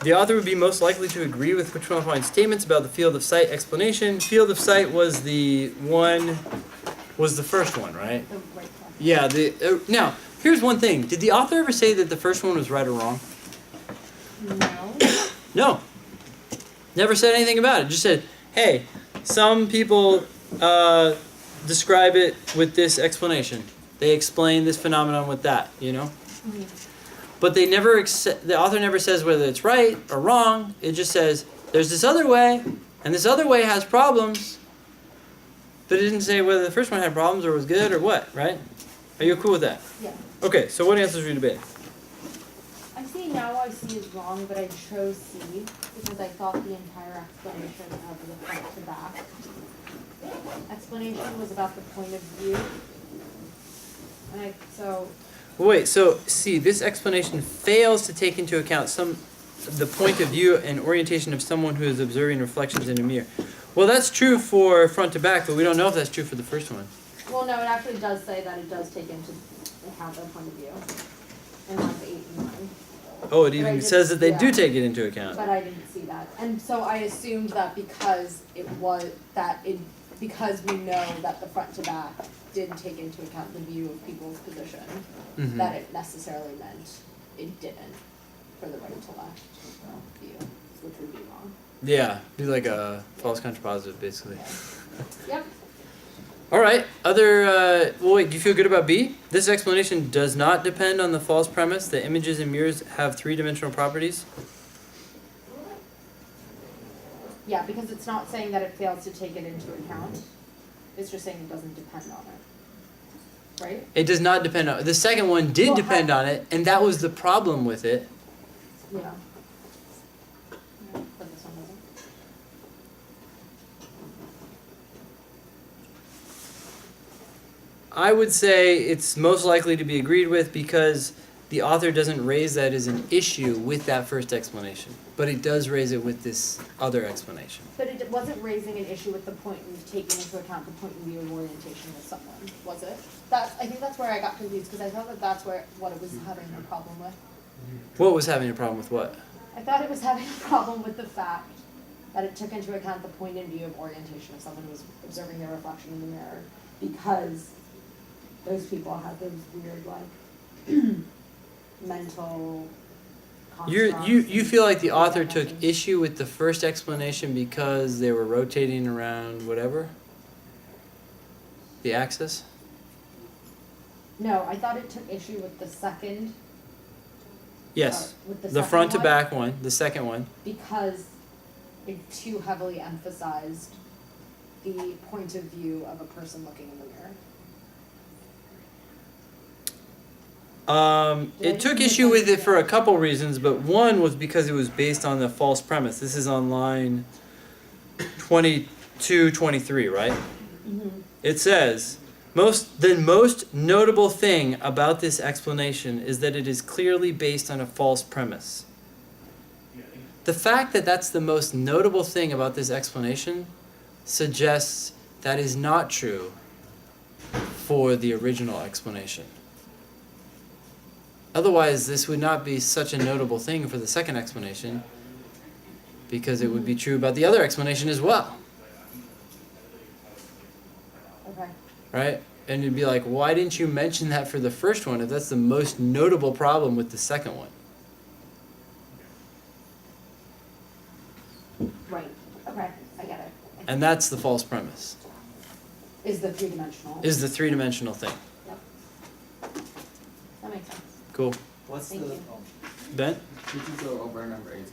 The author would be most likely to agree with which one of the following statements about the field of sight explanation. Field of sight was the first one, right? The right one. Yeah. Now, here's one thing. Did the author ever say that the first one was right or wrong? No. No. Never said anything about it. Just said, hey, some people describe it with this explanation. They explain this phenomenon with that, you know? Mm-hmm. But they never the author never says whether it's right or wrong. It just says there's this other way, and this other way has problems. But it didn't say whether the first one had problems or was good or what, right? Are you cool with that? Yeah. Okay, so what answers are you debating? I see now I see is wrong, but I chose C because I thought the entire explanation of the front to back explanation was about the point of view. And Wait, so see, this explanation fails to take into account the point of view and orientation of someone who is observing reflections in a mirror. Well, that's true for front to back, but we don't know if that's true for the first one. well, no, it actually does say that it does take into account their point of view in lines 8 and 9. Oh, it even says that they do take it into account. But I didn't see that, and so I assumed that because because we know that the front to back did take into account the view of people's position, Mm-hmm. that it necessarily meant it didn't for the right to left view, which would be wrong. Yeah, be like a false contrapositive, basically. Yep. All right. Well, wait. Do you feel good about B? This explanation does not depend on the false premise that images in mirrors have three-dimensional properties. Yeah, because it's not saying that it fails to take it into account. It's just saying it doesn't depend on it. Right? It does not depend on the second one. Did depend on it, and that was the problem with it. Yeah. But this one doesn't. I would say it's most likely to be agreed with because the author doesn't raise that as an issue with that first explanation, but it does raise it with this other explanation. But it wasn't raising an issue with the point and taking into account the point of view and orientation of someone, was it? I think that's where I got confused, because I thought that that's what it was having a problem with. What was having a problem with what? I thought it was having a problem with the fact that it took into account the point and view of orientation of someone who was observing their reflection in the mirror, because those people had those weird, like, mental constructs. You feel like the author took issue with the first explanation because they were rotating around whatever? The axis? No, I thought it took issue with the second. Yes. With The second front to one, back one, the second one. because it too heavily emphasized the point of view of a person looking in the mirror. It took issue with it for a couple reasons, but one was because it was based on the false premise. This is on line 22, 23, right? Mm-hmm. It says, the most notable thing about this explanation is that it is clearly based on a false premise. The fact that that's the most notable thing about this explanation suggests that is not true for the original explanation. Otherwise, this would not be such a notable thing for the second explanation, because it would be true about the other explanation as well. Okay. Right? And you'd be like, why didn't you mention that for the first one if that's the most notable problem with the second one? Right. Okay. I get it. And that's the false premise, Is the three-dimensional. is the three-dimensional thing. Yep. That makes sense. Cool. What's Thank the you. Ben? Could you go over number 18?